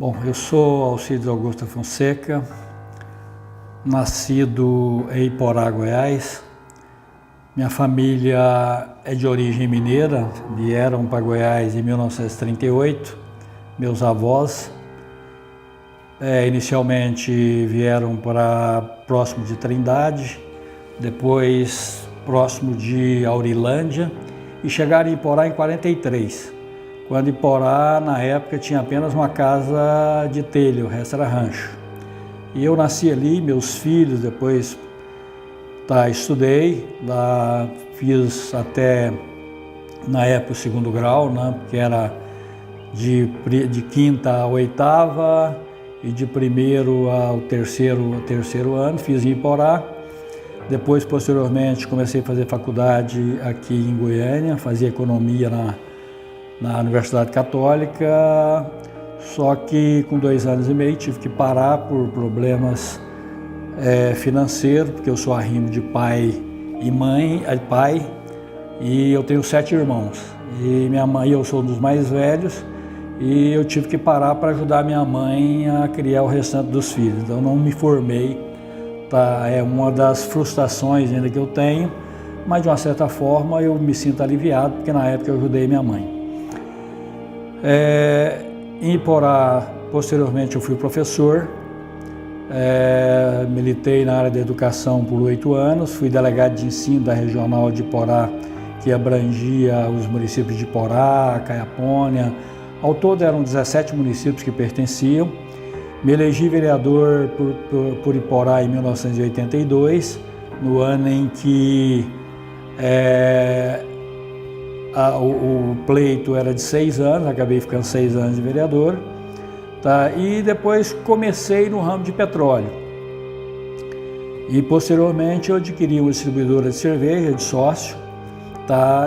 Bom, eu sou Alcides Augusto Fonseca, nascido em Iporá, Goiás. Minha família é de origem mineira, vieram para Goiás em 1938, meus avós. Inicialmente vieram para próximo de Trindade, depois próximo de Aurilândia e chegaram em Iporá em 43. Quando Iporá, na época, tinha apenas uma casa de telha, o resto era rancho. E eu nasci ali, meus filhos, depois estudei, lá fiz até, na época, o segundo grau, né, que era de quinta a oitava e de primeiro ao terceiro ano, fiz em Iporá. Depois, posteriormente, comecei a fazer faculdade aqui em Goiânia, fazia economia na Universidade Católica, só que com 2 anos e meio tive que parar por problemas financeiros, porque eu sou arrimo de pai e eu tenho 7 irmãos. E minha mãe, eu sou um dos mais velhos, e eu tive que parar para ajudar minha mãe a criar o restante dos filhos. Então não me formei, é uma das frustrações ainda que eu tenho, mas de uma certa forma eu me sinto aliviado, porque na época eu ajudei minha mãe. Em Iporá, posteriormente, eu fui professor, militei na área da educação por 8 anos, fui delegado de ensino da Regional de Iporá, que abrangia os municípios de Iporá, Caiapônia. Ao todo eram 17 municípios que pertenciam. Me elegi vereador por Iporá em 1982, no ano em que o pleito era de 6 anos, acabei ficando 6 anos de vereador, e depois comecei no ramo de petróleo. E posteriormente eu adquiri uma distribuidora de cerveja, de sócio,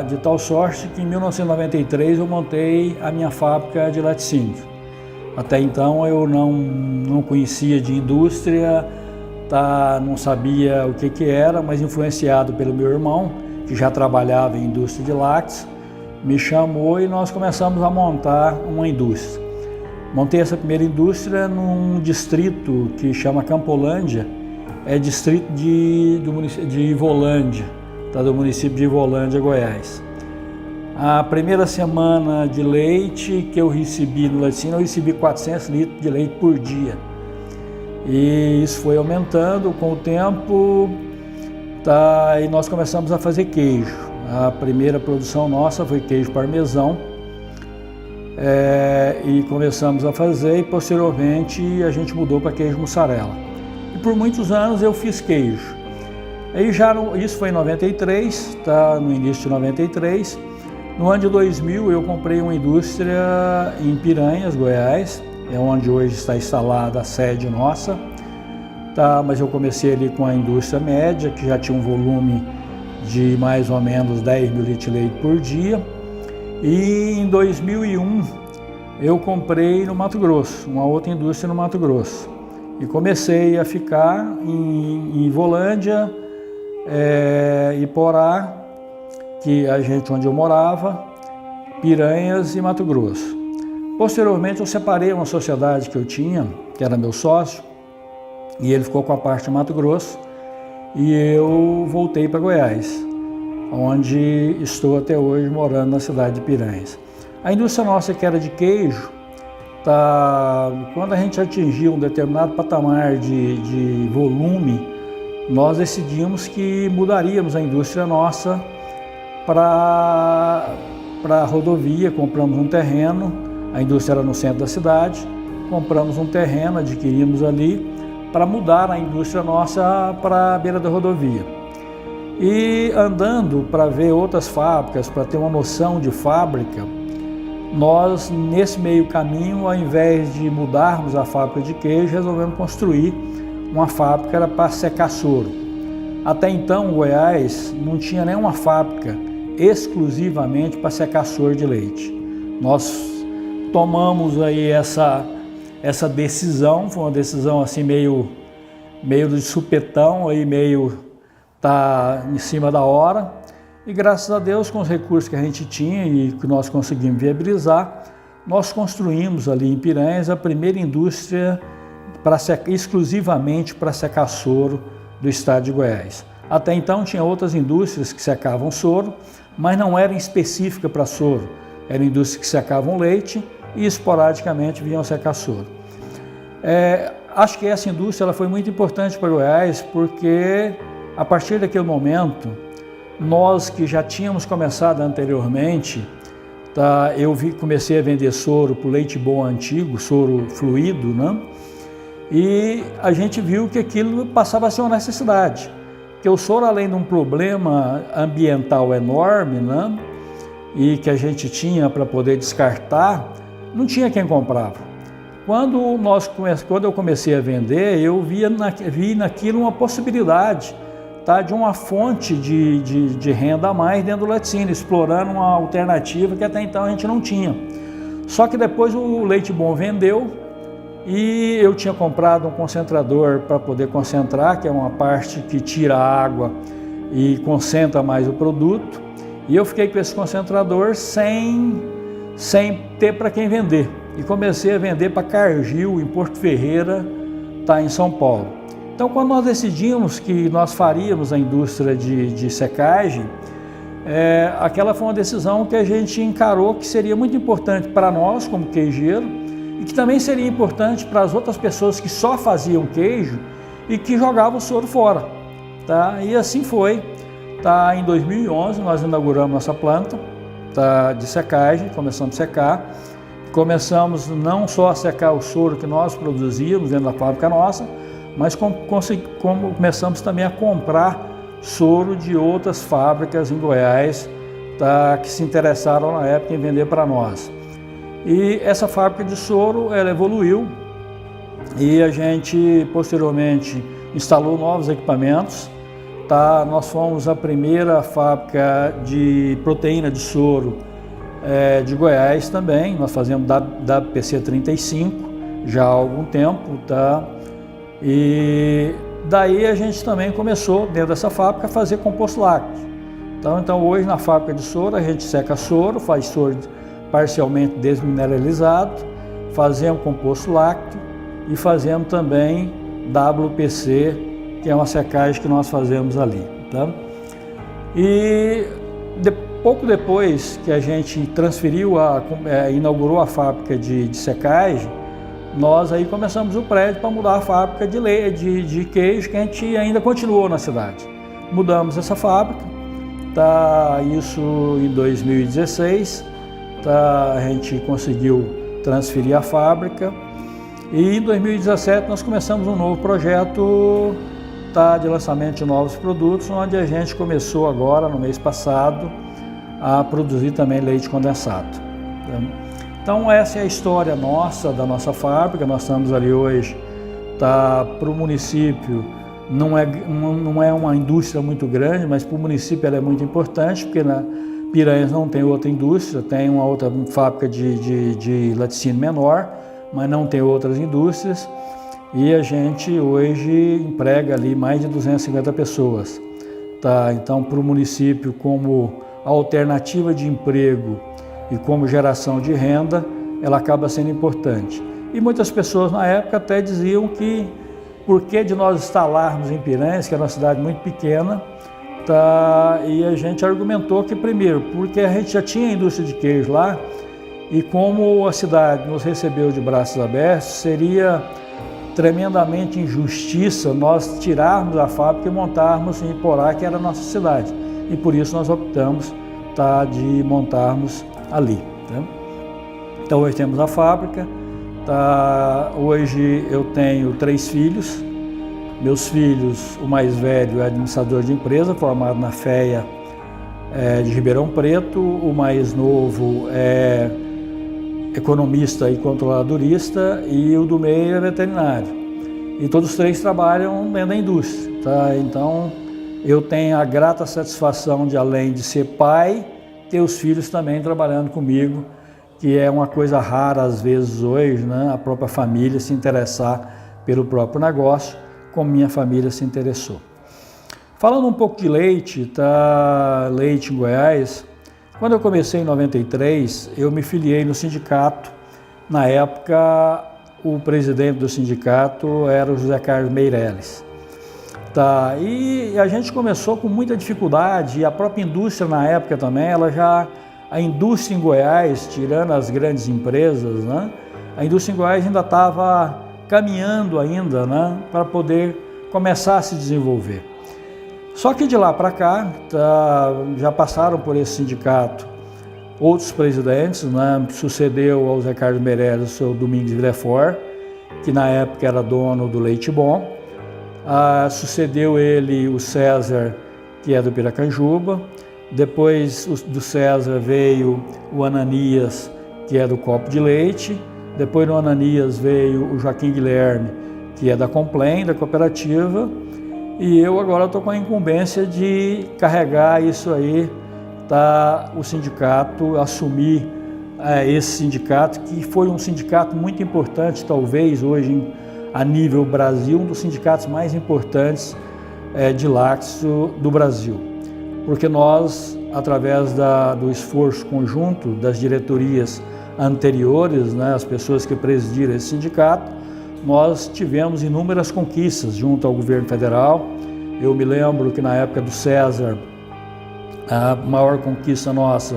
de tal sorte que em 1993 eu montei a minha fábrica de laticínio. Até então eu não conhecia de indústria, não sabia o que era, mas influenciado pelo meu irmão, que já trabalhava em indústria de lácteos, me chamou e nós começamos a montar uma indústria. Montei essa primeira indústria num distrito que chama Campolândia, é distrito de Ivolândia, do município de Ivolândia, Goiás. A primeira semana de leite que eu recebi no laticínio, eu recebi 400 litros de leite por dia. E isso foi aumentando com o tempo, e nós começamos a fazer queijo. A primeira produção nossa foi queijo parmesão, e começamos a fazer, e posteriormente a gente mudou para queijo mussarela. E por muitos anos eu fiz queijo. Aí isso foi em 93, no início de 93. No ano de 2000 eu comprei uma indústria em Piranhas, Goiás, é onde hoje está instalada a sede nossa. Mas eu comecei ali com a indústria média, que já tinha um volume de mais ou menos 10 mil litros de leite por dia. E em 2001 eu comprei no Mato Grosso, uma outra indústria no Mato Grosso. E comecei a ficar em Ivolândia, Iporá, onde eu morava, Piranhas e Mato Grosso. Posteriormente eu separei uma sociedade que eu tinha, que era meu sócio, e ele ficou com a parte de Mato Grosso, e eu voltei para Goiás, onde estou até hoje morando na cidade de Piranhas. A indústria nossa, que era de queijo, quando a gente atingiu um determinado patamar de volume, nós decidimos que mudaríamos a indústria nossa para a rodovia. Compramos um terreno, a indústria era no centro da cidade, compramos um terreno, adquirimos ali, para mudar a indústria nossa para a beira da rodovia. E andando para ver outras fábricas, para ter uma noção de fábrica, nós, nesse meio caminho, ao invés de mudarmos a fábrica de queijo, resolvemos construir uma fábrica para secar soro. Até então, Goiás não tinha nenhuma fábrica exclusivamente para secar soro de leite. Nós tomamos aí essa decisão, foi uma decisão assim meio de supetão, aí meio em cima da hora, e graças a Deus, com os recursos que a gente tinha e que nós conseguimos viabilizar, nós construímos ali em Piranhas a primeira indústria exclusivamente para secar soro do estado de Goiás. Até então tinha outras indústrias que secavam soro, mas não eram específicas para soro. Eram indústrias que secavam leite e esporadicamente vinham secar soro. Acho que essa indústria ela foi muito importante para Goiás, porque a partir daquele momento, nós que já tínhamos começado anteriormente, comecei a vender soro para o leite bom antigo, soro fluido, né? E a gente viu que aquilo passava a ser uma necessidade, que o soro, além de um problema ambiental enorme, né? E que a gente tinha para poder descartar, não tinha quem comprava. Quando eu comecei a vender, eu vi naquilo uma possibilidade, tá, de uma fonte de renda a mais dentro do laticínio, explorando uma alternativa que até então a gente não tinha. Só que depois o leite bom vendeu e eu tinha comprado um concentrador para poder concentrar, que é uma parte que tira a água e concentra mais o produto, e eu fiquei com esse concentrador sem ter para quem vender. E comecei a vender para Cargill, em Porto Ferreira, em São Paulo. Então, quando nós decidimos que nós faríamos a indústria de secagem, aquela foi uma decisão que a gente encarou que seria muito importante para nós, como queijeiro, e que também seria importante para as outras pessoas que só faziam queijo e que jogavam o soro fora. Tá? E assim foi. Em 2011, nós inauguramos nossa planta de secagem, começamos a secar. Começamos não só a secar o soro que nós produzíamos dentro da fábrica nossa, mas começamos também a comprar soro de outras fábricas em Goiás, que se interessaram na época em vender para nós. E essa fábrica de soro, ela evoluiu e a gente posteriormente instalou novos equipamentos. Nós fomos a primeira fábrica de proteína de soro de Goiás também. Nós fazemos WPC 35 já há algum tempo, E daí a gente também começou, dentro dessa fábrica, a fazer composto lácteo. Então hoje na fábrica de soro a gente seca soro, faz soro parcialmente desmineralizado, fazemos composto lácteo e fazemos também WPC, que é uma secagem que nós fazemos ali. E pouco depois que a gente inaugurou a fábrica de secagem, nós aí começamos o prédio para mudar a fábrica de queijo, que a gente ainda continuou na cidade. Mudamos essa fábrica, isso em 2016, a gente conseguiu transferir a fábrica e em 2017 nós começamos um novo projeto de lançamento de novos produtos, onde a gente começou agora, no mês passado, a produzir também leite condensado. Então essa é a história da nossa fábrica. Nós estamos ali hoje, para o município, não é uma indústria muito grande, mas para o município ela é muito importante, porque na Piranhas não tem outra indústria, tem uma outra fábrica de laticínio menor, mas não tem outras indústrias, e a gente hoje emprega ali mais de 250 pessoas. Então para o município, como alternativa de emprego e como geração de renda, ela acaba sendo importante. E muitas pessoas na época até diziam que por que de nós instalarmos em Piranhas, que é uma cidade muito pequena, e a gente argumentou que primeiro, porque a gente já tinha a indústria de queijo lá, e como a cidade nos recebeu de braços abertos, seria tremendamente injustiça nós tirarmos a fábrica e montarmos em Iporá, que era a nossa cidade. E por isso nós optamos de montarmos ali. Então hoje temos a fábrica, hoje eu tenho 3 filhos. Meus filhos, o mais velho é administrador de empresa, formado na FEA de Ribeirão Preto, o mais novo é economista e controladorista, e o do meio é veterinário. E todos os 3 trabalham dentro da indústria. Então eu tenho a grata satisfação de, além de ser pai, ter os filhos também trabalhando comigo, que é uma coisa rara às vezes hoje, né? A própria família se interessar pelo próprio negócio, como minha família se interessou. Falando um pouco de leite, leite em Goiás, quando eu comecei em 93, eu me filiei no sindicato Na época, o presidente do sindicato era o José Carlos Meireles. Tá, e a gente começou com muita dificuldade, e a própria indústria na época também, a indústria em Goiás, tirando as grandes empresas, né, a indústria em Goiás ainda estava caminhando ainda, né, para poder começar a se desenvolver. Só que de lá para cá, já passaram por esse sindicato outros presidentes, né, sucedeu ao Zé Carlos Meireles o seu Domingos Villefort, que na época era dono do Leite Bom. Sucedeu ele o César, que é do Piracanjuba. Depois do César veio o Ananias, que é do Copo de Leite. Depois do Ananias veio o Joaquim Guilherme, que é da Complém, da cooperativa. E eu agora estou com a incumbência de carregar isso aí, o sindicato, assumir esse sindicato, que foi um sindicato muito importante, talvez hoje a nível Brasil, um dos sindicatos mais importantes de lácteos do Brasil. Porque nós, através do esforço conjunto das diretorias anteriores, né, as pessoas que presidiram esse sindicato, nós tivemos inúmeras conquistas junto ao governo federal. Eu me lembro que na época do César, a maior conquista nossa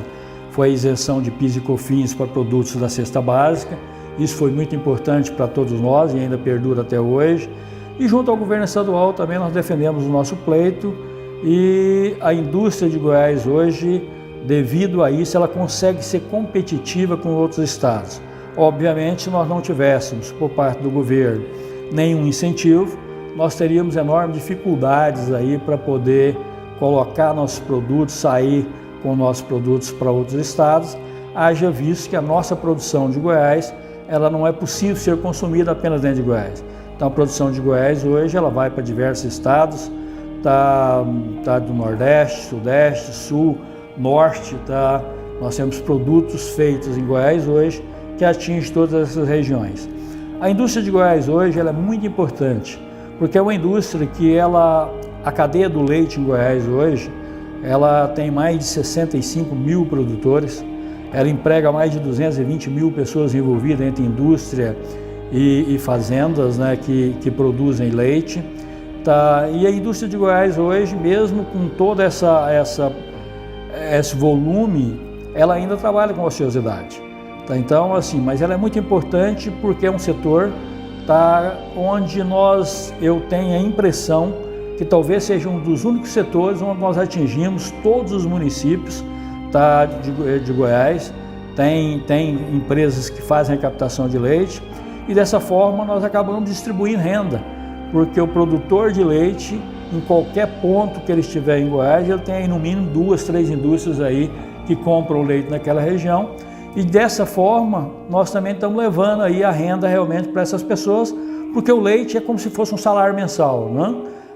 foi a isenção de PIS e COFINS para produtos da cesta básica. Isso foi muito importante para todos nós e ainda perdura até hoje. E junto ao governo estadual também nós defendemos o nosso pleito, e a indústria de Goiás hoje, devido a isso, ela consegue ser competitiva com outros estados. Obviamente, se nós não tivéssemos por parte do governo nenhum incentivo, nós teríamos enormes dificuldades aí para poder colocar nossos produtos, sair com nossos produtos para outros estados, haja visto que a nossa produção de Goiás, ela não é possível ser consumida apenas dentro de Goiás. Então a produção de Goiás hoje, ela vai para diversos estados, tá do Nordeste, Sudeste, Sul, Norte, tá? Nós temos produtos feitos em Goiás hoje que atingem todas essas regiões. A indústria de Goiás hoje, ela é muito importante, porque é uma indústria que a cadeia do leite em Goiás hoje, ela tem mais de 65 mil produtores, ela emprega mais de 220 mil pessoas envolvidas entre indústria e fazendas, né, que produzem leite. Tá? E a indústria de Goiás hoje, mesmo com todo esse volume, ela ainda trabalha com ociosidade. Tá? Então, assim, mas ela é muito importante porque é um setor onde eu tenho a impressão que talvez seja um dos únicos setores onde nós atingimos todos os municípios de Goiás. Tem empresas que fazem a captação de leite e dessa forma nós acabamos distribuindo renda, porque o produtor de leite, em qualquer ponto que ele estiver em Goiás, ele tem no mínimo 2, 3 indústrias aí que compram leite naquela região, e dessa forma nós também estamos levando aí a renda realmente para essas pessoas, porque o leite é como se fosse um salário mensal, né?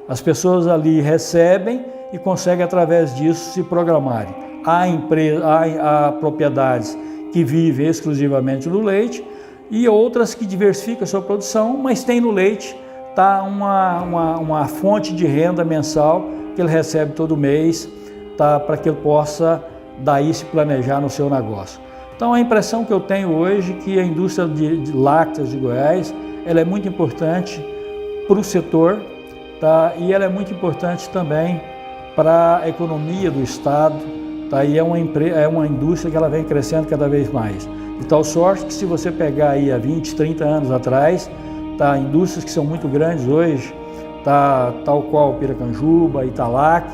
As pessoas ali recebem e conseguem através disso se programarem. Há propriedades que vivem exclusivamente do leite e outras que diversificam a sua produção, mas tem no leite uma fonte de renda mensal que ele recebe todo mês, para que ele possa daí se planejar no seu negócio. Então a impressão que eu tenho hoje é que a indústria de lácteos de Goiás, ela é muito importante para o setor, e ela é muito importante também para a economia do estado, e é uma indústria que ela vem crescendo cada vez mais. De tal sorte que se você pegar aí há 20, 30 anos atrás, indústrias que são muito grandes hoje, tal qual Piracanjuba, Italac,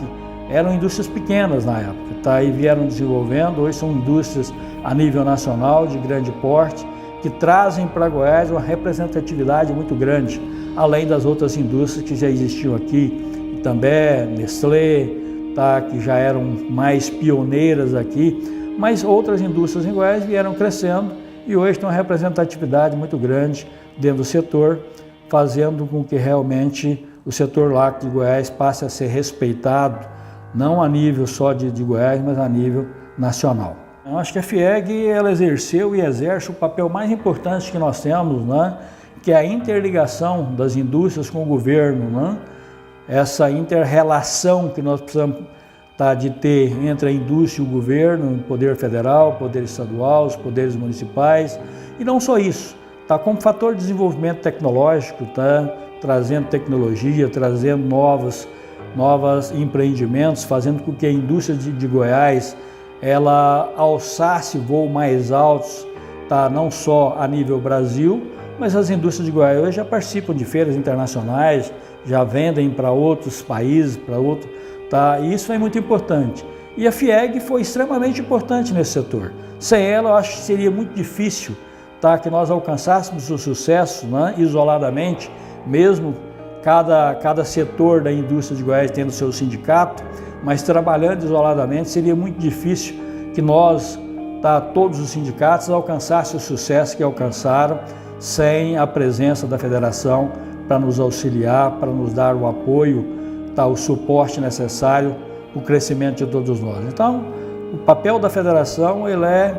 eram indústrias pequenas na época, e vieram desenvolvendo. Hoje são indústrias a nível nacional, de grande porte, que trazem para Goiás uma representatividade muito grande, além das outras indústrias que já existiam aqui, Itambé, Nestlé, que já eram mais pioneiras aqui, mas outras indústrias em Goiás vieram crescendo e hoje tem uma representatividade muito grande dentro do setor, fazendo com que realmente o setor lácteo de Goiás passe a ser respeitado, não a nível só de Goiás, mas a nível nacional. Eu acho que a FIEG ela exerceu e exerce o papel mais importante que nós temos, né? Que é a interligação das indústrias com o governo, né? Essa inter-relação que nós precisamos tá, de ter entre a indústria e o governo, o poder federal, o poder estadual, os poderes municipais, e não só isso, tá, como fator de desenvolvimento tecnológico, tá, trazendo tecnologia, trazendo novos empreendimentos, fazendo com que a indústria de Goiás ela alçasse voos mais altos, tá, não só a nível Brasil, mas as indústrias de Goiás hoje já participam de feiras internacionais, já vendem para outros países, tá, e isso é muito importante. E a FIEG foi extremamente importante nesse setor. Sem ela, eu acho que seria muito difícil, tá, que nós alcançássemos o sucesso, né, isoladamente, mesmo cada setor da indústria de Goiás tendo seu sindicato, mas trabalhando isoladamente seria muito difícil que nós, tá, todos os sindicatos, alcançassem o sucesso que alcançaram sem a presença da federação para nos auxiliar, para nos dar o apoio, tá, o suporte necessário para o crescimento de todos nós. Então, o papel da federação ele é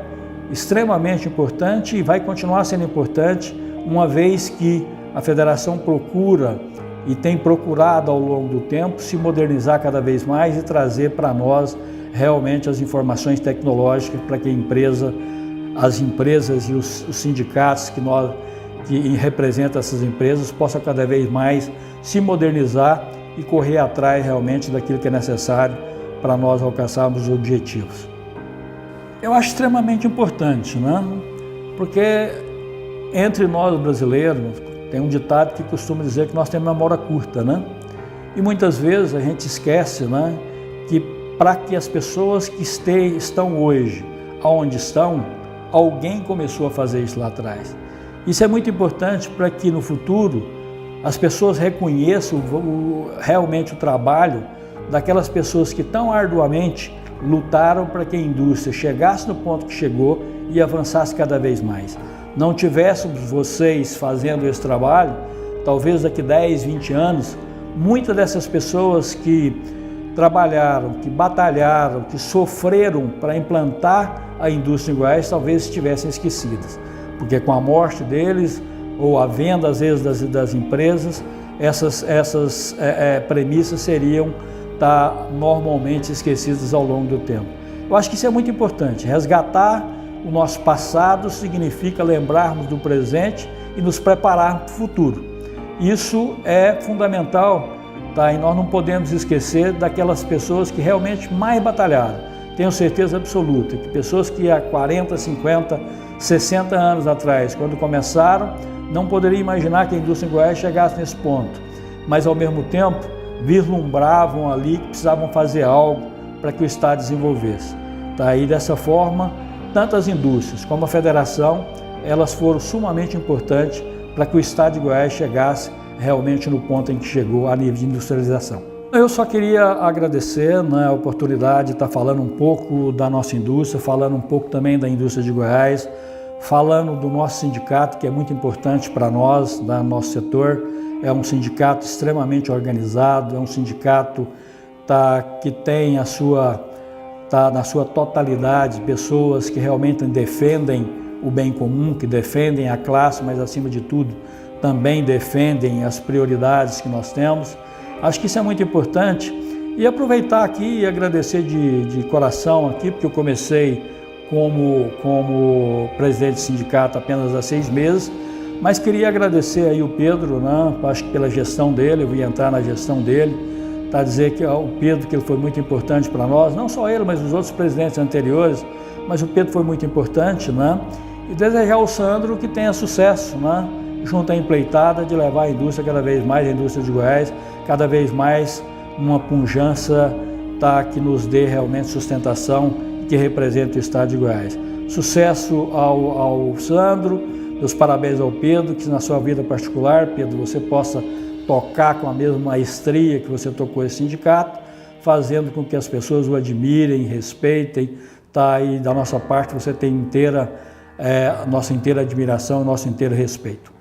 extremamente importante e vai continuar sendo importante, uma vez que a federação procura e tem procurado ao longo do tempo se modernizar cada vez mais e trazer para nós realmente as informações tecnológicas para que as empresas e os sindicatos que representam essas empresas possam cada vez mais se modernizar e correr atrás realmente daquilo que é necessário para nós alcançarmos os objetivos. Eu acho extremamente importante, né? Porque entre nós brasileiros tem um ditado que costuma dizer que nós temos memória curta, né? E muitas vezes a gente esquece, né, que para que as pessoas que estão hoje onde estão, alguém começou a fazer isso lá atrás. Isso é muito importante para que no futuro as pessoas reconheçam realmente o trabalho daquelas pessoas que tão arduamente lutaram para que a indústria chegasse no ponto que chegou e avançasse cada vez mais. Não tivéssemos vocês fazendo esse trabalho, talvez daqui 10, 20 anos, muitas dessas pessoas que trabalharam, que batalharam, que sofreram para implantar a indústria em Goiás, talvez estivessem esquecidas. Porque com a morte deles, ou a venda às vezes das empresas, essas premissas seriam normalmente esquecidas ao longo do tempo. Eu acho que isso é muito importante, resgatar o nosso passado significa lembrarmos do presente e nos prepararmos para o futuro. Isso é fundamental, tá? E nós não podemos esquecer daquelas pessoas que realmente mais batalharam. Tenho certeza absoluta que pessoas que há 40, 50, 60 anos atrás, quando começaram, não poderiam imaginar que a indústria em Goiás chegasse nesse ponto, mas ao mesmo tempo vislumbravam ali que precisavam fazer algo para que o Estado desenvolvesse. Tá? E dessa forma, tanto as indústrias como a federação, elas foram sumamente importantes para que o Estado de Goiás chegasse realmente no ponto em que chegou a nível de industrialização. Eu só queria agradecer, né, a oportunidade de estar falando um pouco da nossa indústria, falando um pouco também da indústria de Goiás, falando do nosso sindicato, que é muito importante para nós, do nosso setor. É um sindicato extremamente organizado, é um sindicato que tem na sua totalidade pessoas que realmente defendem o bem comum, que defendem a classe, mas acima de tudo também defendem as prioridades que nós temos. Acho que isso é muito importante e aproveitar aqui e agradecer de coração aqui, porque eu comecei como presidente do sindicato apenas há 6 meses, mas queria agradecer aí o Pedro, né, acho que pela gestão dele, eu vou entrar na gestão dele, dizer que o Pedro, que ele foi muito importante para nós, não só ele, mas os outros presidentes anteriores, mas o Pedro foi muito importante, né? E desejar ao Sandro que tenha sucesso, né? Junto à empreitada de levar a indústria cada vez mais, a indústria de Goiás, cada vez mais uma pujança que nos dê realmente sustentação, que represente o Estado de Goiás. Sucesso ao Sandro, meus parabéns ao Pedro, que na sua vida particular, Pedro, você possa tocar com a mesma maestria que você tocou esse sindicato, fazendo com que as pessoas o admirem, respeitem, e da nossa parte você tem nossa inteira admiração, nosso inteiro respeito.